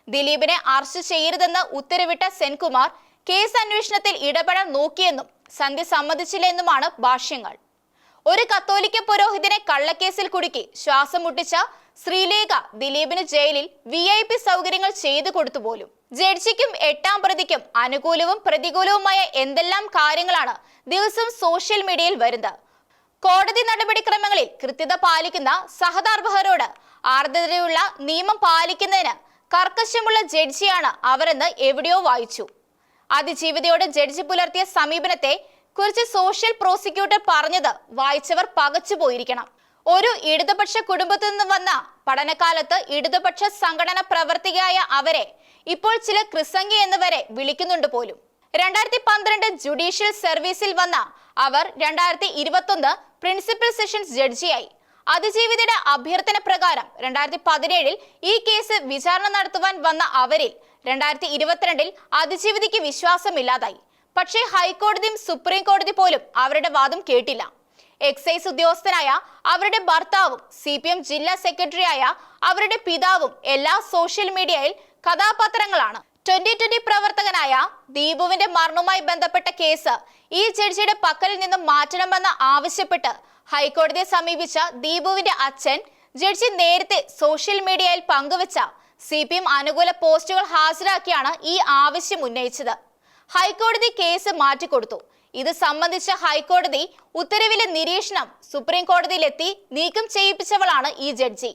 ദിലീപിനെ അറസ്റ്റ് ചെയ്യരുതെന്ന് ഉത്തരവിട്ട സെൻകുമാർ കേസ് അന്വേഷണത്തിൽ ഇടപെടാൻ നോക്കിയെന്നും സന്ധ്യ സമ്മതിച്ചില്ലെന്നുമാണ് ഭാഷ്യങ്ങൾ. ഒരു കത്തോലിക്ക പുരോഹിതനെ കള്ളക്കേസിൽ കുടുക്കി ശ്വാസം മുട്ടിച്ച ശ്രീലേഖ ദിലീപിന് ജയിലിൽ VIP സൗകര്യങ്ങൾ ചെയ്തു കൊടുത്തു പോലും. ജഡ്ജിക്കും 8-ാം പ്രതിക്കും അനുകൂലവും പ്രതികൂലവുമായ എന്തെല്ലാം കാര്യങ്ങളാണ് ദിവസവും സോഷ്യൽ മീഡിയയിൽ വരുന്നത്. കോടതി നടപടിക്രമങ്ങളിൽ കൃത്യത പാലിക്കുന്ന സഹധർമ്മഹരോട് ആർദ്രതയുള്ള നിയമം പാലിക്കുന്നതിന് കർക്കശമുള്ള ജഡ്ജിയാണ് അവരെന്ന് എവിടെയോ വായിച്ചു. അതിജീവിതയോട് ജഡ്ജി പുലർത്തിയ സമീപനത്തെ കുറിച്ച് സോഷ്യൽ പ്രോസിക്യൂട്ടർ പറഞ്ഞത് വായിച്ചവർ പകച്ചുപോയിരിക്കണം. ഒരു ഇടതുപക്ഷ കുടുംബത്തിൽ നിന്ന് വന്ന പഠനകാലത്ത് ഇടതുപക്ഷ സംഘടന പ്രവർത്തകയായ അവരെ ഇപ്പോൾ ചില ക്രിസംഗി എന്ന് വരെ വിളിക്കുന്നുണ്ട് പോലും. 2012 ജുഡീഷ്യൽ സർവീസിൽ വന്ന അവർ 2021 പ്രിൻസിപ്പൽ സെഷൻസ് ജഡ്ജിയായി. അതിജീവിതയുടെ അഭ്യർത്ഥന പ്രകാരം 2017 ഈ കേസ് വിചാരണ നടത്തുവാൻ വന്ന അവരിൽ 2022 അതിജീവിതയ്ക്ക് വിശ്വാസമില്ലാതായി. പക്ഷേ ഹൈക്കോടതിയും സുപ്രീം കോടതി പോലും അവരുടെ വാദം കേട്ടില്ല. എക്സൈസ് ഉദ്യോഗസ്ഥനായ അവരുടെ ഭർത്താവും CPM ജില്ലാ സെക്രട്ടറിയായ അവരുടെ പിതാവും എല്ലാ സോഷ്യൽ മീഡിയയിൽ കഥാപാത്രങ്ങളാണ്. 2020 പ്രവർത്തകനായ ദീപുവിന്റെ മരണവുമായി ബന്ധപ്പെട്ട കേസ് ഈ ജഡ്ജിയുടെ പക്കലിൽ നിന്നും മാറ്റണമെന്ന് ആവശ്യപ്പെട്ട് ഹൈക്കോടതിയെ സമീപിച്ച ദീപുവിന്റെ അച്ഛൻ ജഡ്ജി നേരത്തെ സോഷ്യൽ മീഡിയയിൽ പങ്കുവച്ച CPM അനുകൂല പോസ്റ്റുകൾ ഹാജരാക്കിയാണ് ഈ ആവശ്യം ഉന്നയിച്ചത്. ഹൈക്കോടതി കേസ് മാറ്റിക്കൊടുത്തു. ഇത് സംബന്ധിച്ച ഹൈക്കോടതി ഉത്തരവിലെ നിരീക്ഷണം സുപ്രീം കോടതിയിലെത്തി നീക്കം ചെയ്യിപ്പിച്ചവളാണ് ഈ ജഡ്ജി.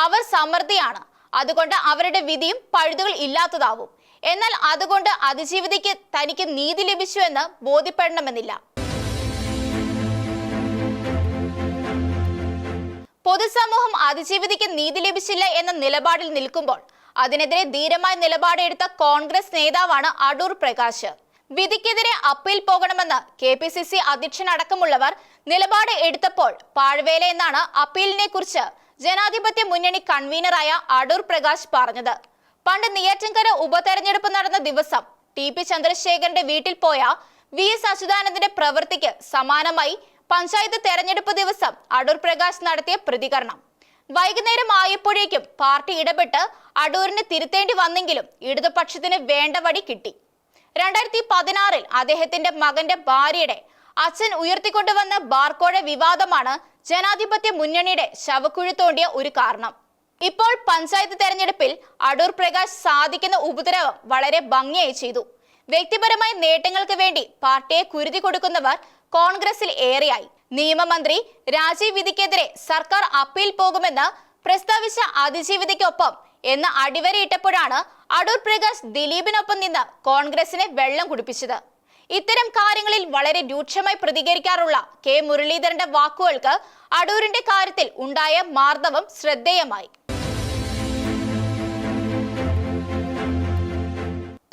അവർ സമർത്ഥിയാണ്. അതുകൊണ്ട് അവരുടെ വിധിയും പഴുതുകൾ ഇല്ലാത്തതാവും. എന്നാൽ അതുകൊണ്ട് അതിജീവിതയ്ക്ക് തനിക്ക് നീതി ലഭിച്ചു എന്ന് ബോധ്യപ്പെടണമെന്നില്ല. പൊതുസമൂഹം അതിജീവിതയ്ക്ക് നീതി ലഭിച്ചില്ല എന്ന നിലപാടിൽ നിൽക്കുമ്പോൾ അതിനെതിരെ ധീരമായ നിലപാടെടുത്ത കോൺഗ്രസ് നേതാവാണ് അടൂർ പ്രകാശ്. വിധിക്കെതിരെ അപ്പീൽ പോകണമെന്ന് KPCC അധ്യക്ഷനടക്കമുള്ളവർ നിലപാട് എടുത്തപ്പോൾ പാഴ്വേല എന്നാണ് അപ്പീലിനെ കുറിച്ച് ജനാധിപത്യ മുന്നണി കൺവീനറായ അടൂർ പ്രകാശ് പറഞ്ഞത്. പണ്ട് നെയ്യാറ്റിൻകര ഉപതെരഞ്ഞെടുപ്പ് നടന്ന ദിവസം TP ചന്ദ്രശേഖരന്റെ വീട്ടിൽ പോയ VS അച്യുതാനന്ദന്റെ പ്രവൃത്തിക്ക് സമാനമായി പഞ്ചായത്ത് തെരഞ്ഞെടുപ്പ് ദിവസം അടൂർ പ്രകാശ് നടത്തിയ പ്രതികരണം. വൈകുന്നേരം ആയപ്പോഴേക്കും പാർട്ടി ഇടപെട്ട് അടൂരിനെ തിരുത്തേണ്ടി വന്നെങ്കിലും ഇടതുപക്ഷത്തിന് വേണ്ട വടി കിട്ടി. 2016 അദ്ദേഹത്തിന്റെ മകന്റെ ഭാര്യയുടെ അച്ഛൻ ഉയർത്തിക്കൊണ്ടുവന്ന ബാർക്കോഴ വിവാദമാണ് ജനാധിപത്യ മുന്നണിയുടെ ശവക്കുഴി തോണ്ടിയ ഒരു കാരണം. ഇപ്പോൾ പഞ്ചായത്ത് തെരഞ്ഞെടുപ്പിൽ അടൂർ പ്രകാശ് സാധിക്കുന്ന ഉപദ്രവം വളരെ ഭംഗിയായി ചെയ്തു. വ്യക്തിപരമായ നേട്ടങ്ങൾക്ക് വേണ്ടി പാർട്ടിയെ കുരുതി കൊടുക്കുന്നവർ കോൺഗ്രസിൽ ഏറെയായി. നിയമമന്ത്രി രാജീവ് വിധിക്കെതിരെ സർക്കാർ അപ്പീൽ പോകുമെന്ന് പ്രസ്താവിച്ച അതിജീവിതയ്ക്കൊപ്പം എന്ന് അടിവരയിട്ടപ്പോഴാണ് അടൂർ പ്രകാശ് ദിലീപിനൊപ്പം നിന്ന് കോൺഗ്രസിനെ വെള്ളം കുടിപ്പിച്ചത്. ഇത്തരം കാര്യങ്ങളിൽ വളരെ രൂക്ഷമായി പ്രതികരിക്കാറുള്ള K മുരളീധരന്റെ വാക്കുകൾക്ക് അടൂരിന്റെ കാര്യത്തിൽ ഉണ്ടായ മാർദ്ദവം ശ്രദ്ധേയമായി.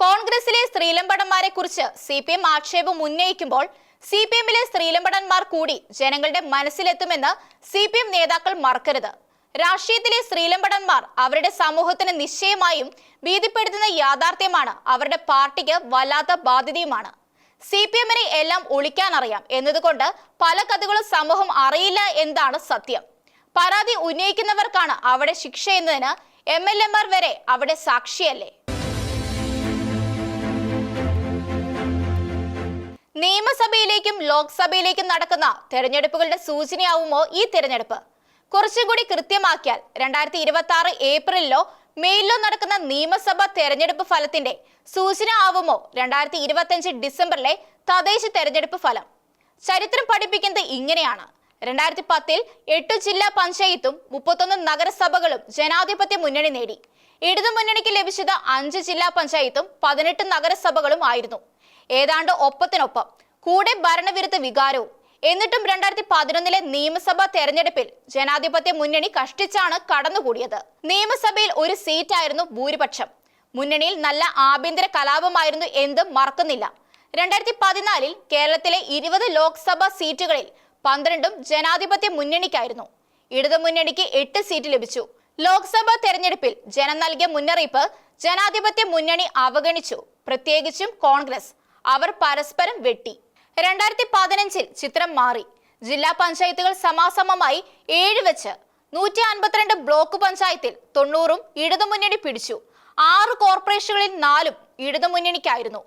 കോൺഗ്രസിലെ സ്ത്രീലമ്പടന്മാരെ കുറിച്ച് CPM ആക്ഷേപം ഉന്നയിക്കുമ്പോൾ CPMലെ സ്ത്രീലമ്പടന്മാർ കൂടി ജനങ്ങളുടെ മനസ്സിലെത്തുമെന്ന് CPM നേതാക്കൾ മറക്കരുത്. രാഷ്ട്രീയത്തിലെ സ്ത്രീലമ്പടന്മാർ അവരുടെ സമൂഹത്തിന് നിശ്ചയമായും ഭീതിപ്പെടുത്തുന്ന യാഥാർത്ഥ്യമാണ്. അവരുടെ പാർട്ടിക്ക് വല്ലാത്ത ബാധ്യതയുമാണ്. CPMനെ എല്ലാം ഒളിക്കാനറിയാം എന്നതുകൊണ്ട് പല കഥകളും സമൂഹം അറിയില്ല എന്നതാണ് സത്യം. പരാതി ഉന്നയിക്കുന്നവർക്കാണ് അവിടെ ശിക്ഷ എന്നതിന് MLAമാർ വരെ അവിടെ സാക്ഷിയല്ലേ. നിയമസഭയിലേക്കും ലോക്സഭയിലേക്കും നടക്കുന്ന തെരഞ്ഞെടുപ്പുകളുടെ സൂചനയാവുമോ ഈ തെരഞ്ഞെടുപ്പ്? കുറച്ചുകൂടി കൃത്യമാക്കിയാൽ 2026 ഏപ്രിലിലോ മെയിലോ നടക്കുന്ന നിയമസഭാ തെരഞ്ഞെടുപ്പ് ഫലത്തിന്റെ സൂചന ആവുമോ 2025 ഡിസംബറിലെ തദ്ദേശ തെരഞ്ഞെടുപ്പ് ഫലം? ചരിത്രം പഠിപ്പിക്കുന്നത് ഇങ്ങനെയാണ്. 2010 8 ജില്ലാ പഞ്ചായത്തും 31 നഗരസഭകളും ജനാധിപത്യ മുന്നണി നേടി. ഇടതുമുന്നണിക്ക് ലഭിച്ചത് 5 ജില്ലാ പഞ്ചായത്തും 18 നഗരസഭകളും ആയിരുന്നു. ഏതാണ്ട് ഒപ്പത്തിനൊപ്പം കൂടെ ഭരണവിരുദ്ധ വികാരവും. എന്നിട്ടും 2011 നിയമസഭാ തെരഞ്ഞെടുപ്പിൽ ജനാധിപത്യ മുന്നണി കഷ്ടിച്ചാണ് കടന്നുകൂടിയത്. നിയമസഭയിൽ ഒരു സീറ്റായിരുന്നു ഭൂരിപക്ഷം. മുന്നണിയിൽ നല്ല ആഭ്യന്തര കലാപമായിരുന്നു എന്തും മറക്കുന്നില്ല. 2014 കേരളത്തിലെ 20 ലോക്സഭാ സീറ്റുകളിൽ 12ഉം ജനാധിപത്യ മുന്നണിക്കായിരുന്നു. ഇടതുമുന്നണിക്ക് 8 സീറ്റ് ലഭിച്ചു. ലോക്സഭാ തെരഞ്ഞെടുപ്പിൽ ജനം നൽകിയ മുന്നറിയിപ്പ് ജനാധിപത്യ മുന്നണി അവഗണിച്ചു. പ്രത്യേകിച്ചും കോൺഗ്രസ്. അവർ പരസ്പരം വെട്ടി. 2015 ചിത്രം മാറി. ജില്ലാ പഞ്ചായത്തുകൾ സമാസമമായി 7 വെച്ച് 152 ബ്ലോക്ക് പഞ്ചായത്തിൽ 90ഉം ഇടതുമുന്നണി പിടിച്ചു. 6 കോർപ്പറേഷനുകളിൽ 4ഉം ഇടതുമുന്നണിക്കായിരുന്നു.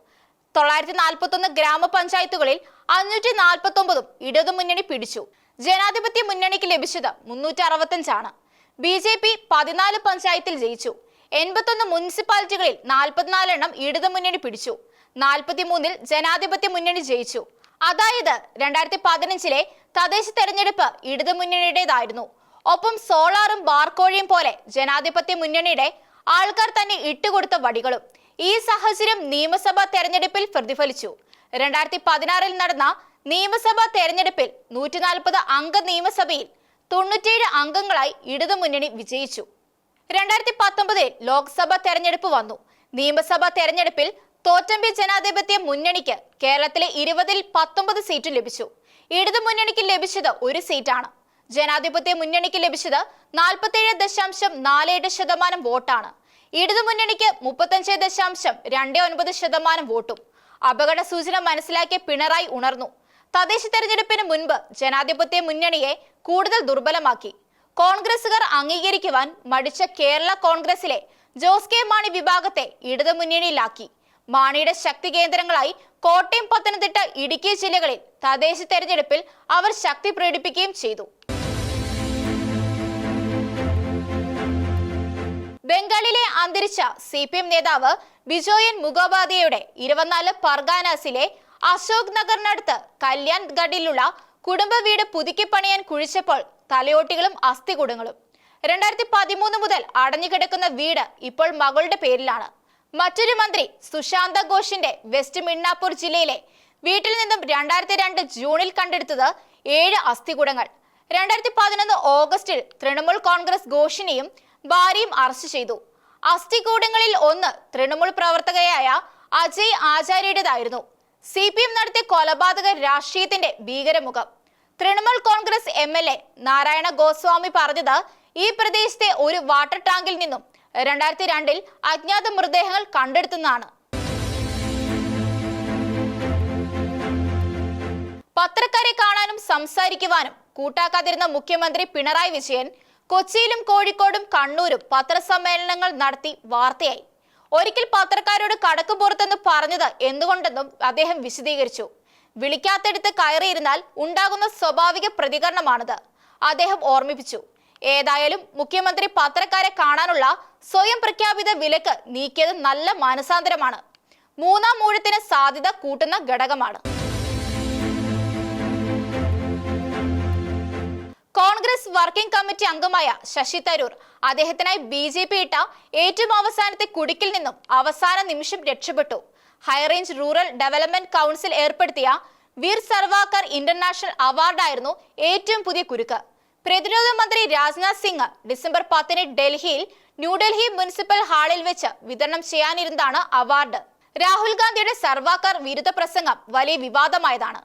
941 ഗ്രാമപഞ്ചായത്തുകളിൽ 549ഉം ഇടതുമുന്നണി പിടിച്ചു. ജനാധിപത്യ മുന്നണിക്ക് ലഭിച്ചത് 365 ആണ്. BJP 14 പഞ്ചായത്തിൽ ജയിച്ചു. 81 മുനിസിപ്പാലിറ്റികളിൽ 44 എണ്ണം ഇടതുമുന്നണി പിടിച്ചു. 43-ൽ ജനാധിപത്യ മുന്നണി ജയിച്ചു. അതായത് 2015 തദ്ദേശ തെരഞ്ഞെടുപ്പ് ഇടതുമുന്നണിയുടേതായിരുന്നു. ഒപ്പം സോളാറും ബാർക്കോഴയും പോലെ ജനാധിപത്യ മുന്നണിയുടെ ആൾക്കാർ തന്നെ ഇട്ടുകൊടുത്ത വടികളും. ഈ സാഹചര്യം നിയമസഭാ തെരഞ്ഞെടുപ്പിൽ പ്രതിഫലിച്ചു. 2016 നടന്ന നിയമസഭാ തെരഞ്ഞെടുപ്പിൽ 140 അംഗ നിയമസഭയിൽ 97 അംഗങ്ങളായി ഇടതുമുന്നണി വിജയിച്ചു. 2019 ലോക്സഭാ തെരഞ്ഞെടുപ്പ് വന്നു. നിയമസഭാ തെരഞ്ഞെടുപ്പിൽ തോറ്റമ്പി ജനാധിപത്യ മുന്നണിക്ക് കേരളത്തിലെ 20-ൽ 19 സീറ്റ് ലഭിച്ചു. ഇടതുമുന്നണിക്ക് ലഭിച്ചത് 1 സീറ്റാണ്. ജനാധിപത്യ മുന്നണിക്ക് ലഭിച്ചത് 47.47% വോട്ടാണ്. ഇടതുമുന്നണിക്ക് 35.29% വോട്ടും. അപകട സൂചന മനസ്സിലാക്കിയ പിണറായി ഉണർന്നു. തദ്ദേശ തെരഞ്ഞെടുപ്പിന് മുൻപ് ജനാധിപത്യ മുന്നണിയെ കൂടുതൽ ദുർബലമാക്കി. കോൺഗ്രസുകാർ അംഗീകരിക്കുവാൻ മടിച്ച കേരള കോൺഗ്രസിലെ ജോസ് കെ മാണി വിഭാഗത്തെ ഇടതുമുന്നണിയിലാക്കി. മാണിയുടെ ശക്തി കേന്ദ്രങ്ങളായി കോട്ടയം, പത്തനംതിട്ട, ഇടുക്കി ജില്ലകളിൽ തദ്ദേശ തെരഞ്ഞെടുപ്പിൽ അവർ ശക്തി പ്രകടിപ്പിക്കുകയും ചെയ്തു. ബംഗാളിലെ അന്തരിച്ച CPM നേതാവ് ബിജോയൻ മുഖോപാധ്യായയുടെ 24 പർഗാനാസിലെ അശോക് നഗറിനടുത്ത് കല്യാൺ ഗഡിലുള്ള കുടുംബ വീട് പുതുക്കി പണിയാൻ കുഴിച്ചപ്പോൾ തലയോട്ടികളും അസ്ഥികൂടങ്ങളും. 2013 മുതൽ അടഞ്ഞുകിടക്കുന്ന വീട് ഇപ്പോൾ മകളുടെ പേരിലാണ്. മറ്റൊരു മന്ത്രി സുശാന്ത ഘോഷിന്റെ വെസ്റ്റ് മിഡ്നാപൂർ ജില്ലയിലെ വീട്ടിൽ നിന്നും 2002 ജൂണിൽ കണ്ടെടുത്തത് 7 അസ്ഥികൂടങ്ങൾ. 2011 ഓഗസ്റ്റിൽ തൃണമൂൽ കോൺഗ്രസ് ഘോഷിനെയും ഭാര്യയും അറസ്റ്റ് ചെയ്തു. അസ്ഥികൂടങ്ങളിൽ ഒന്ന് തൃണമൂൽ പ്രവർത്തകയായ അജയ് ആചാര്യയുടേതായിരുന്നു. CPM നടത്തിയ കൊലപാതക രാഷ്ട്രീയത്തിന്റെ ഭീകരമുഖം. തൃണമൂൽ കോൺഗ്രസ് MLA നാരായണ ഗോസ്വാമി പറഞ്ഞത് ഈ പ്രദേശത്തെ ഒരു വാട്ടർ ടാങ്കിൽ നിന്നും 2002 അജ്ഞാത മൃതദേഹങ്ങൾ കണ്ടെടുത്തെന്നാണ്. പത്രക്കാരെ കാണാനും സംസാരിക്കുവാനും കൂട്ടാക്കാതിരുന്ന മുഖ്യമന്ത്രി പിണറായി വിജയൻ കൊച്ചിയിലും കോഴിക്കോടും കണ്ണൂരും പത്രസമ്മേളനങ്ങൾ നടത്തി വാർത്തയായി. ഒരിക്കൽ പത്രക്കാരോട് കടക്ക് പുറത്തെന്ന് പറഞ്ഞത് എന്തുകൊണ്ടെന്നും അദ്ദേഹം വിശദീകരിച്ചു. വിളിക്കാത്തടുത്ത് കയറിയിരുന്നാൽ ഉണ്ടാകുന്ന സ്വാഭാവിക പ്രതികരണമാണിത്, അദ്ദേഹം ഓർമ്മിപ്പിച്ചു. ഏതായാലും മുഖ്യമന്ത്രി പത്രക്കാരെ കാണാനുള്ള സ്വയം പ്രഖ്യാപിത വിലക്ക് നീക്കിയത് നല്ല മാനസാന്തരമാണ്. മൂന്നാം ഊഴത്തിന് സാധ്യത കൂട്ടുന്ന ഘടകമാണ്. കോൺഗ്രസ് വർക്കിംഗ് കമ്മിറ്റി അംഗമായ ശശി തരൂർ അദ്ദേഹത്തിനായി BJP ഇട്ട ഏറ്റവും അവസാനത്തെ കുടുക്കിൽ നിന്നും അവസാന നിമിഷം രക്ഷപ്പെട്ടു. ഹൈറേഞ്ച് റൂറൽ ഡെവലപ്മെന്റ് കൗൺസിൽ ഏർപ്പെടുത്തിയ വീർ സർവാക്കർ ഇന്റർനാഷണൽ അവാർഡായിരുന്നു ഏറ്റവും പുതിയ കുരുക്ക്. പ്രതിരോധ മന്ത്രി രാജ്നാഥ് സിംഗ് ഡിസംബർ 10 ഡൽഹിയിൽ ന്യൂഡൽഹി മുനിസിപ്പൽ ഹാളിൽ വെച്ച് വിതരണം ചെയ്യാനിരുന്നതാണ് അവാർഡ്. രാഹുൽ ഗാന്ധിയുടെ സർവാക്കർ വിരുദ്ധ പ്രസംഗം വലിയ വിവാദമായതാണ്.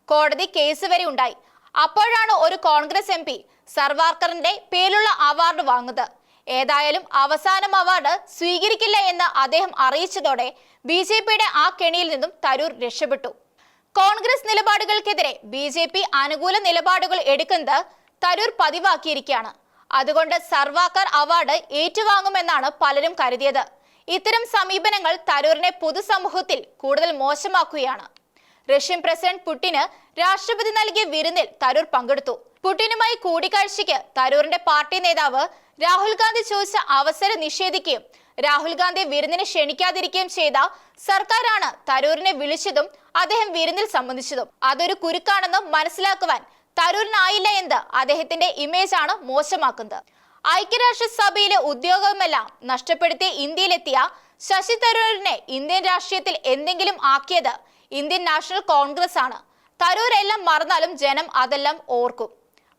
കോടതി കേസ് വരെ ഉണ്ടായി. അപ്പോഴാണ് ഒരു കോൺഗ്രസ് MP സർവാക്കറിന്റെ പേരിലുള്ള അവാർഡ് വാങ്ങുന്നത്. ഏതായാലും അവസാനം അവാർഡ് സ്വീകരിക്കില്ല എന്ന് അദ്ദേഹം അറിയിച്ചതോടെ BJPയുടെ ആ കെണിയിൽ നിന്നും തരൂർ രക്ഷപ്പെട്ടു. കോൺഗ്രസ് നിലപാടുകൾക്കെതിരെ BJP അനുകൂല നിലപാടുകൾ എടുക്കുന്നത് തരൂർ പതിവാക്കിയിരിക്കുകയാണ്. അതുകൊണ്ട് സർവാക്കർ അവാർഡ് ഏറ്റുവാങ്ങുമെന്നാണ് പലരും കരുതിയത്. ഇത്തരം സമീപനങ്ങൾ തരൂരിനെ പൊതുസമൂഹത്തിൽ കൂടുതൽ മോശമാക്കുകയാണ്. റഷ്യൻ പ്രസിഡന്റ് പുടിന് രാഷ്ട്രപതി നൽകിയ വിരുന്നിൽ തരൂർ പങ്കെടുത്തു. പുടിനുമായി കൂടിക്കാഴ്ചയ്ക്ക് തരൂരിന്റെ പാർട്ടി നേതാവ് രാഹുൽ ഗാന്ധി ചോദിച്ച അവസരം നിഷേധിക്കുകയും രാഹുൽ ഗാന്ധിയെ വിരുന്നിന് ക്ഷണിക്കാതിരിക്കുകയും ചെയ്ത സർക്കാരാണ് തരൂരിനെ വിളിച്ചതും അദ്ദേഹം വിരുന്നിൽ സംബന്ധിച്ചതും. അതൊരു കുരുക്കാണെന്ന് മനസ്സിലാക്കുവാൻ തരൂരിനായില്ല എന്ന് അദ്ദേഹത്തിന്റെ ഇമേജാണ് മോശമാക്കുന്നത്. ഐക്യരാഷ്ട്രസഭയിലെ ഉദ്യോഗമെല്ലാം നഷ്ടപ്പെടുത്തി ഇന്ത്യയിലെത്തിയ ശശി തരൂരിനെ ഇന്ത്യൻ രാഷ്ട്രീയത്തിൽ എന്തെങ്കിലും ആക്കിയത് ഇന്ത്യൻ നാഷണൽ കോൺഗ്രസ് ആണ്. തരൂർ എല്ലാം മറന്നാലും ജനം അതെല്ലാം ഓർക്കും.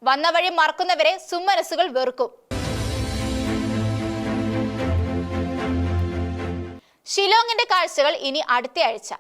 വന്ന വഴി മറക്കുന്നവരെ സുമനസ്സുകൾ വെറുക്കും. ഷിലോങ്ങിന്റെ കാഴ്ചകൾ ഇനി അടുത്ത ആഴ്ച.